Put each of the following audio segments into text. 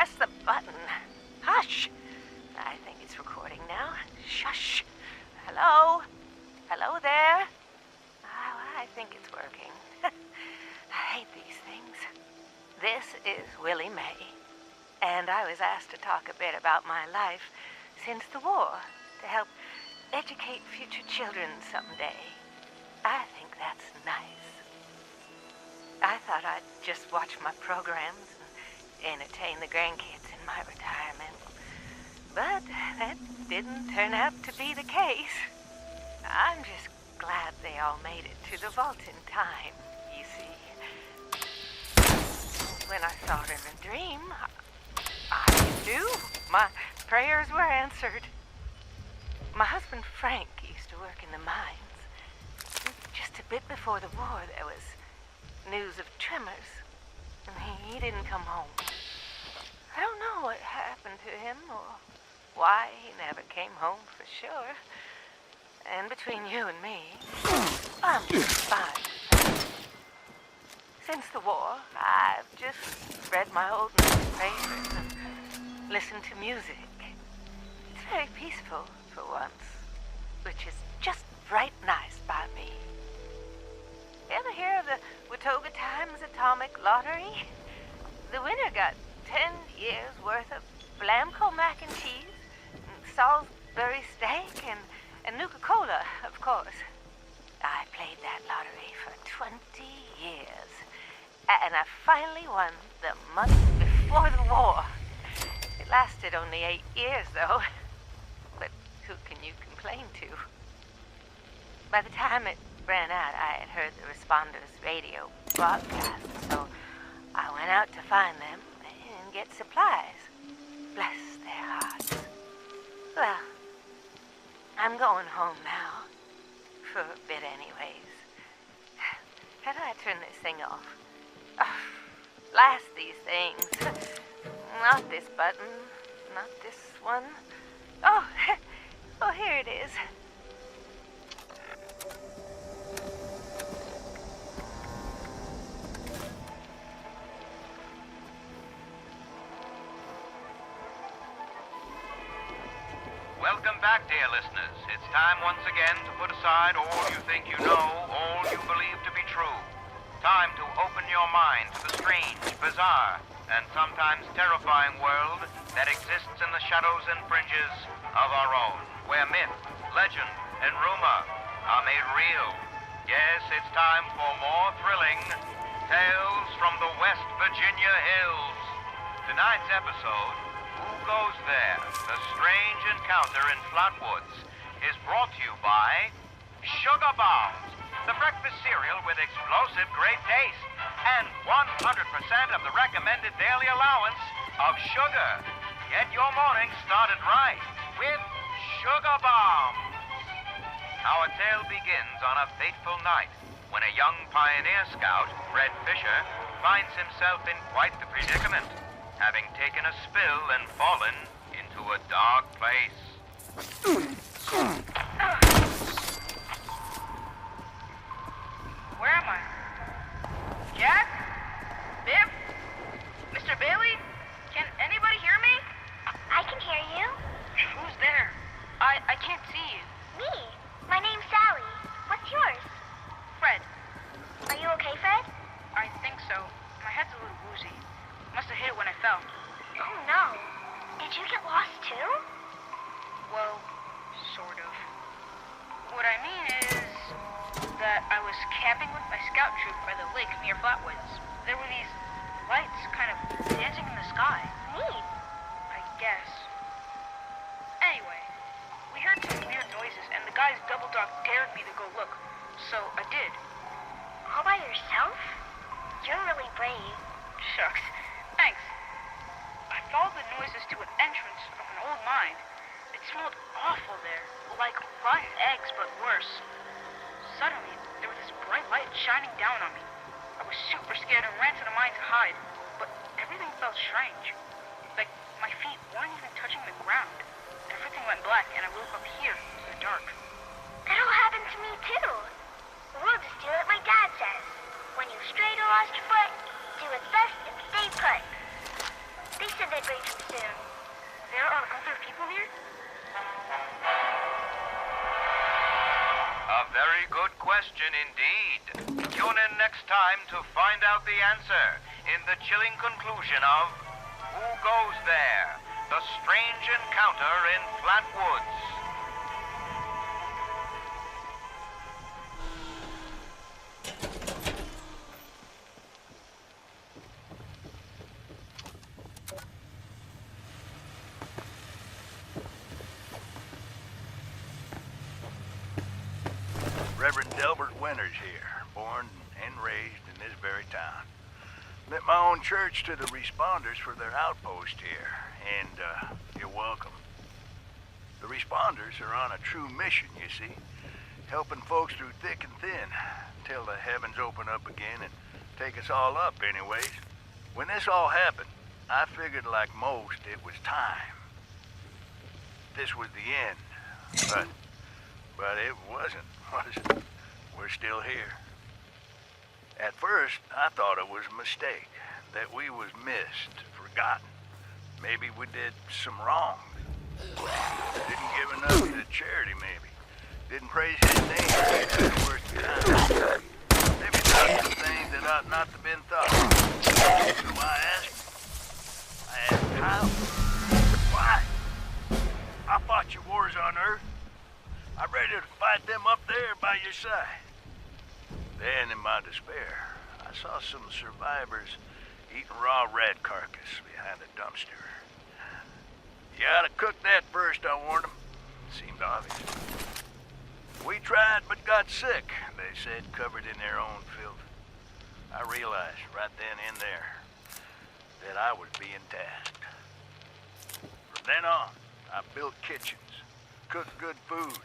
press the button. Hush. I think it's recording now. Shush. Hello? Hello there? Oh, I think it's working. I hate these things. This is Willie May, and I was asked to talk a bit about my life since the war to help educate future children someday. I think that's nice. I thought I'd just watch my programs and entertain the grandkids in my retirement. But that didn't turn out to be the case. I'm just glad they all made it to the vault in time, you see. When I saw her in a dream, I knew my prayers were answered. My husband Frank used to work in the mines. Just a bit before the war, there was news of tremors, and he didn't come home. I don't know what happened to him or why he never came home for sure. And between you and me, I'm just fine. Since the war, I've just read my old newspapers and listened to music. It's very peaceful for once, which is just right nice by me. You ever hear of the Watauga Times Atomic Lottery? The winner got 10 years worth of Blamco mac and cheese, Salisbury steak, and Nuka-Cola, of course. I played that lottery for 20 years, and I finally won the month before the war. It lasted only 8 years, though. But who can you complain to? By the time it ran out, I had heard the responders' radio broadcast, so I went out to find them and get supplies. Bless their hearts. Well, I'm going home now. For a bit anyways. How do I turn this thing off? Oh, blast these things. Not this button. Not this one. Oh, oh, here it is. Welcome back, dear listeners. It's time once again to put aside all you think you know, all you believe to be true. Time to open your mind to the strange, bizarre, and sometimes terrifying world that exists in the shadows and fringes of our own, where myth, legend, and rumor are made real. Yes, it's time for more thrilling tales from the West Virginia hills. Tonight's episode, Who Goes There? A Strange Encounter in Flatwoods, is brought to you by Sugar Bombs, the breakfast cereal with explosive great taste and 100% of the recommended daily allowance of sugar. Get your morning started right with Sugar Bombs. Our tale begins on a fateful night when a young pioneer scout, Fred Fisher, finds himself in quite the predicament, having taken a spill and fallen into a dark place. Where am I? Jack? Biff? Mr. Bailey? Can anybody hear me? I can hear you. Who's there? I can't see you. Me. My name's Sally. What's yours? Fred. Are you okay, Fred? I think so. My head's a little woozy. Must have hit it when I fell. Oh, no. Did you get lost, too? Well, sort of. What I mean is that I was camping with my scout troop by the lake near Flatwoods. There were these lights kind of dancing in the sky. Neat. I guess. Anyway, we heard some weird noises, and the guy's double dog dared me to go look. So I did. All by yourself? You're really brave. Shucks. Thanks. I followed the noises to an entrance of an old mine. It smelled awful there, like rotten eggs, but worse. Suddenly, there was this bright light shining down on me. I was super scared and ran to the mine to hide, but everything felt strange. Like my feet weren't even touching the ground. Everything went black, and I woke up here in the dark. That all happened to me, too. We'll just do what my dad says. When you've strayed or lost your foot, do what's best and stay put. They said they'd raise him soon. There are other people here? A very good question indeed. Tune in next time to find out the answer in the chilling conclusion of Who Goes There? The Strange Encounter in Flatwoods. Reverend Delbert Winters here, born and raised in this very town. Lent my own church to the responders for their outpost here, and you're welcome. The responders are on a true mission, you see, helping folks through thick and thin, till the heavens open up again and take us all up anyways. When this all happened, I figured like most it was time. This was the end, but it wasn't, was it? We're still here. At first, I thought it was a mistake, that we was missed, forgotten. Maybe we did some wrong. Didn't give enough to the charity, maybe. Didn't praise his name or get to the worst time. Maybe done some things that ought not to have been thought. So I asked how? Why? I fought your wars on Earth. I'm ready to fight them up there by your side. Then, in my despair, I saw some survivors eating raw rat carcass behind a dumpster. You ought to cook that first, I warned them. Seemed obvious. We tried but got sick, they said, covered in their own filth. I realized right then and there that I was being tasked. From then on, I built kitchens, cooked good food,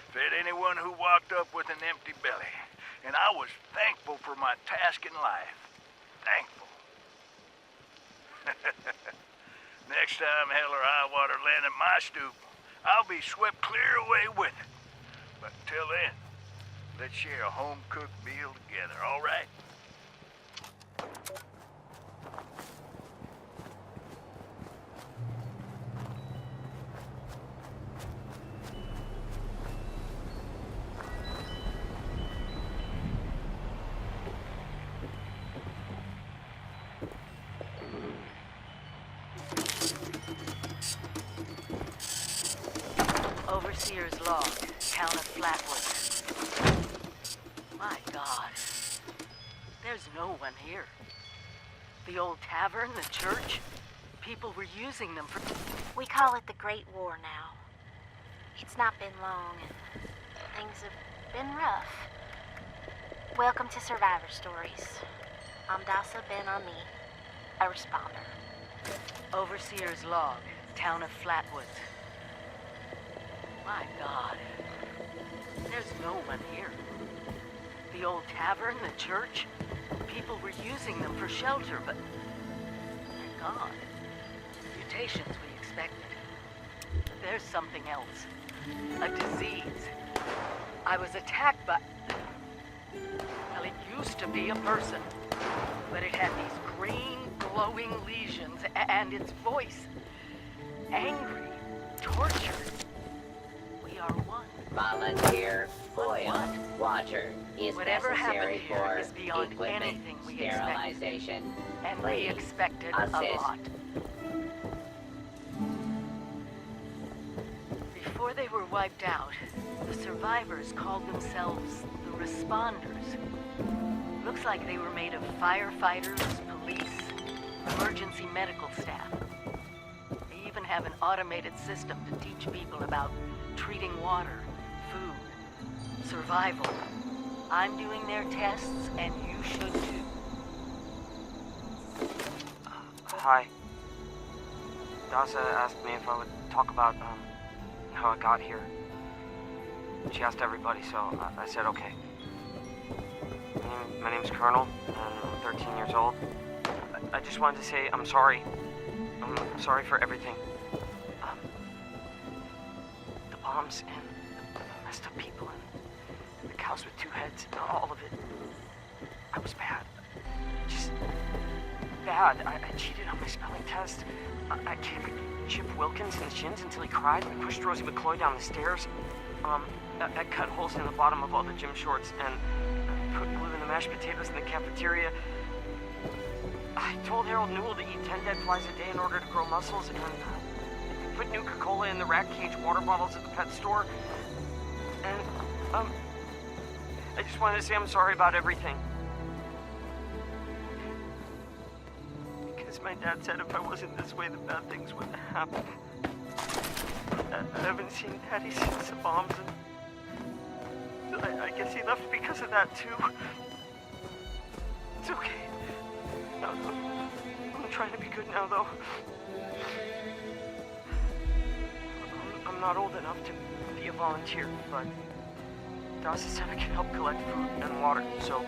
fed anyone who walked up with an empty belly. And I was thankful for my task in life. Thankful. Next time hell or high water land at my stoop, I'll be swept clear away with it. But until then, let's share a home-cooked meal together, all right? Overseer's Log, town of Flatwood. My God. There's no one here. The old tavern, the church, people were using them for... We call it the Great War now. It's not been long, and things have been rough. Welcome to Survivor Stories. I'm Dasa Ben-Ami, a responder. Overseer's Log, town of Flatwood. My God. There's no one here. The old tavern, the church, people were using them for shelter, but they're gone. Mutations we expected. There's something else. A disease. I was attacked by... Well, it used to be a person, but it had these green, glowing lesions, and its voice. Angry, tortured. We are one. Volunteer foil water is Whatever necessary happened here for is beyond equipment anything we sterilization. And we Please expected a assist. lot. Before they were wiped out, the survivors called themselves the Responders. Looks like they were made of firefighters, police, emergency medical staff. They even have an automated system to teach people about treating water, food, survival. I'm doing their tests, and you should too. Hi. Dasa asked me if I would talk about, how I got here. She asked everybody, so I said okay. My name's Colonel, and I'm 13 years old. I just wanted to say I'm sorry. I'm sorry for everything. The bombs and the messed up people and the cows with two heads, all of it. I was bad. Just bad. bad. I cheated on my spelling test. I kicked Chip Wilkins in the shins until he cried. I pushed Rosie McCloy down the stairs. I cut holes in the bottom of all the gym shorts and put glue in the mashed potatoes in the cafeteria. I told Harold Newell to eat 10 dead flies a day in order to grow muscles, and put Nuka-Cola in the rat cage water bottles at the pet store. And, I just wanted to say I'm sorry about everything. Because my dad said if I wasn't this way, the bad things wouldn't happen. I haven't seen Daddy since the bombs, and I guess he left because of that, too. It's okay. I'm trying to be good now, though. I'm not old enough to be a volunteer, but Dasa said I can help collect food and water, so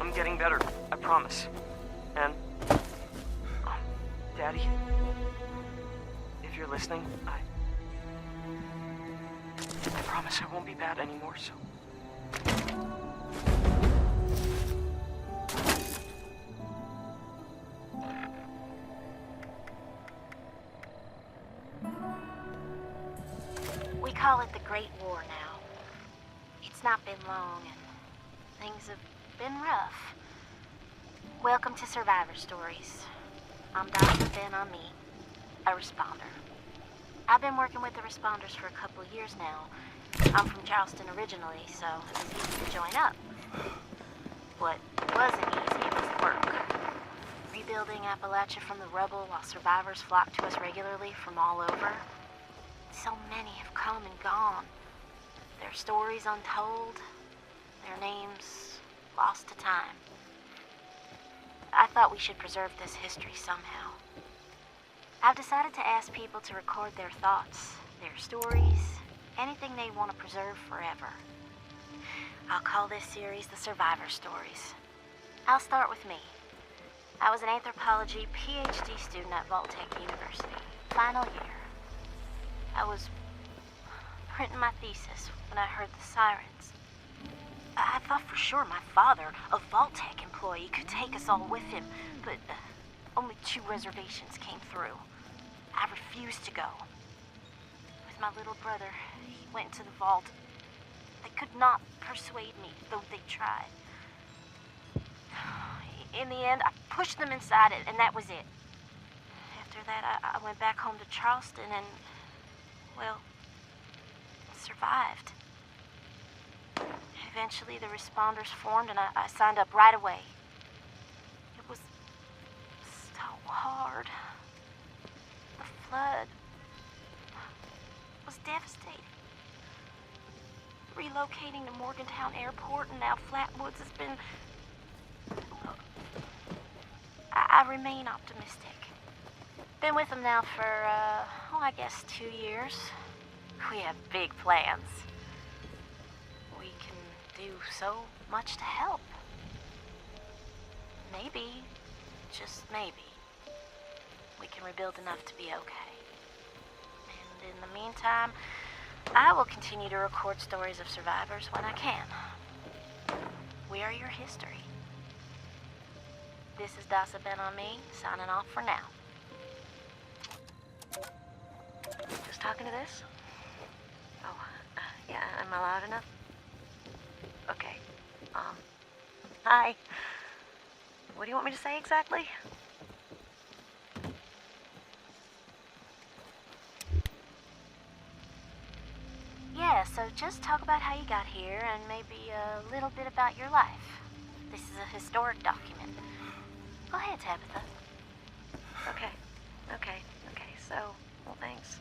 I'm getting better, I promise. And, Daddy, if you're listening, I promise I won't be bad anymore, so... We call it the Great War now. It's not been long, and things have been rough. Welcome to Survivor Stories. I'm Dr. Ben Ami, a responder. I've been working with the responders for a couple of years now. I'm from Charleston originally, so it was easy to join up. What wasn't easy was the work. Rebuilding Appalachia from the rubble while survivors flock to us regularly from all over. So many have come and gone. Their stories untold, their names lost to time. I thought we should preserve this history somehow. I've decided to ask people to record their thoughts, their stories, anything they want to preserve forever. I'll call this series The Survivor Stories. I'll start with me. I was an anthropology PhD student at Vault-Tec University, final year. I was printing my thesis when I heard the sirens. I thought for sure my father, a Vault-Tec employee, could take us all with him, but only 2 reservations came through. I refused to go. With my little brother, he went into the vault. They could not persuade me, though they tried. In the end, I pushed them inside it, and that was it. After that, I went back home to Charleston and, well, survived. Eventually, the responders formed, and I signed up right away. It was so hard. The flood was devastating. Relocating to Morgantown Airport and now Flatwoods has been... I remain optimistic. Been with them now for, I guess 2 years. We have big plans. We can do so much to help. Maybe, just maybe, we can rebuild enough to be okay. And in the meantime, I will continue to record stories of survivors when I can. We are your history. This is Dasa Ben Ami, signing off for now. Just talking to this? Oh, yeah, am I loud enough? Okay, hi. What do you want me to say exactly? Yeah, so just talk about how you got here and maybe a little bit about your life. This is a historic document. Go ahead, Tabitha. Okay, so, well, thanks.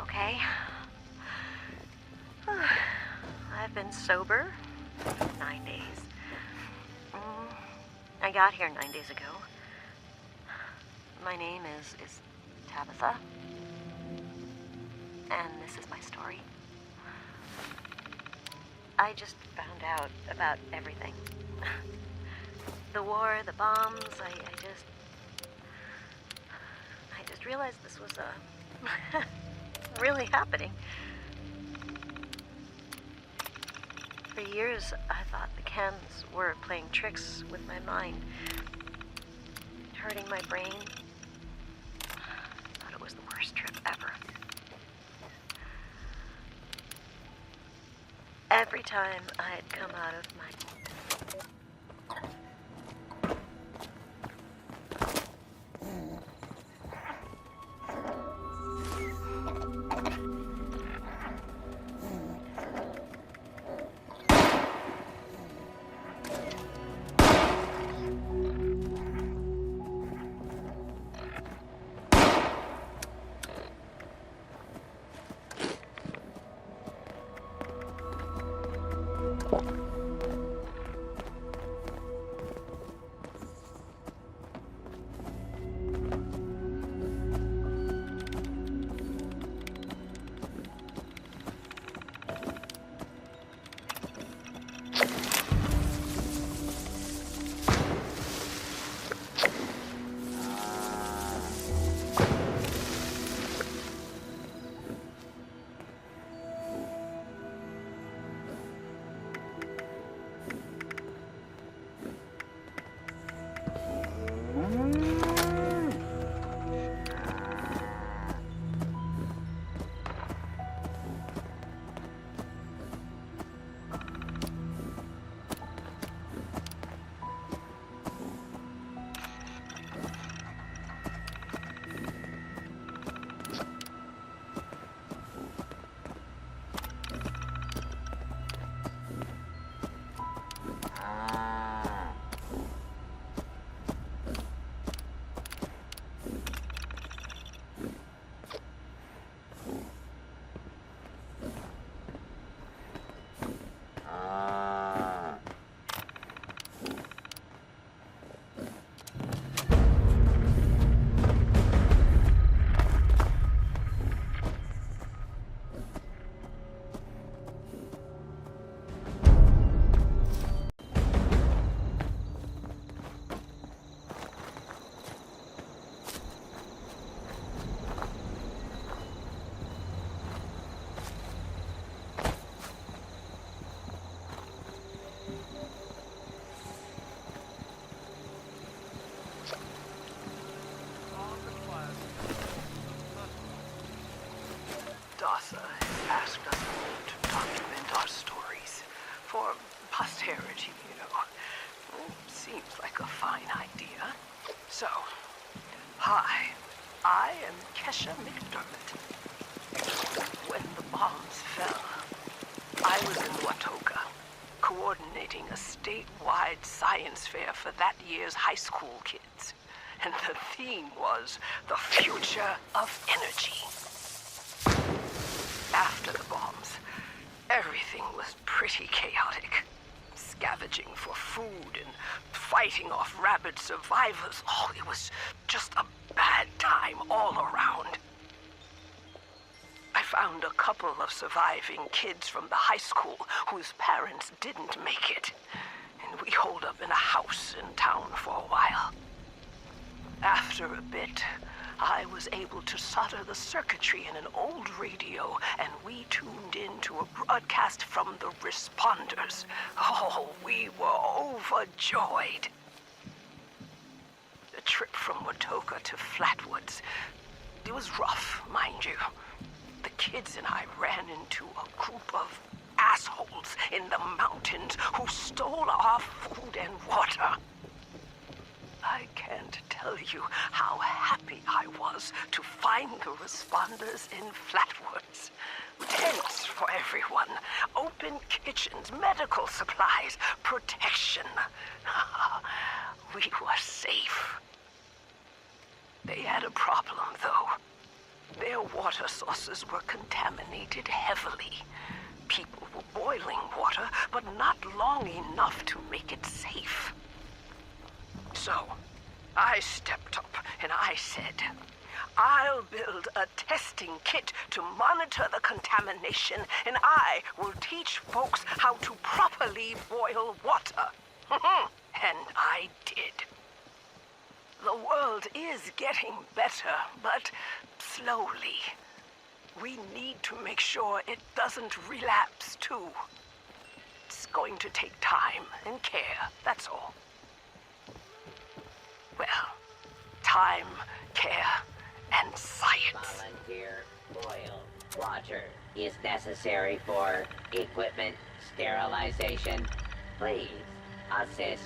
Okay. I've been sober 9 days. I got here 9 days ago. My name is Tabitha. And this is my story. I just found out about everything. The war, the bombs, I just realized this was, really happening. For years, I thought the cans were playing tricks with my mind, hurting my brain. Thought it was the worst trip ever. Every time I had come out of my... DASA asked us all to document our stories for posterity, you know. Seems like a fine idea. So, hi, I am Kesha McDermott. When the bombs fell, I was in Watoga, coordinating a statewide science fair for that year's high school kids. And the theme was the future of energy. After the bombs, everything was pretty chaotic. Scavenging for food and fighting off rabid survivors. Oh, it was just a bad time all around. I found a couple of surviving kids from the high school whose parents didn't make it. And we holed up in a house in town for a while. After a bit, I was able to solder the circuitry in an old radio, and we tuned in to a broadcast from the responders. Oh, we were overjoyed. The trip from Watoga to Flatwoods, it was rough, mind you. The kids and I ran into a group of assholes in the mountains who stole our food and water. I can't tell you how happy I was to find the responders in Flatwoods. Tents for everyone, open kitchens, medical supplies, protection. We were safe. They had a problem, though. Their water sources were contaminated heavily. People were boiling water, but not long enough to make it safe. So, I stepped up and I said, I'll build a testing kit to monitor the contamination, and I will teach folks how to properly boil water. And I did. The world is getting better, but slowly. We need to make sure it doesn't relapse, too. It's going to take time and care, that's all. Well, time, care, and science. Volunteer boil water is necessary for equipment sterilization. Please assist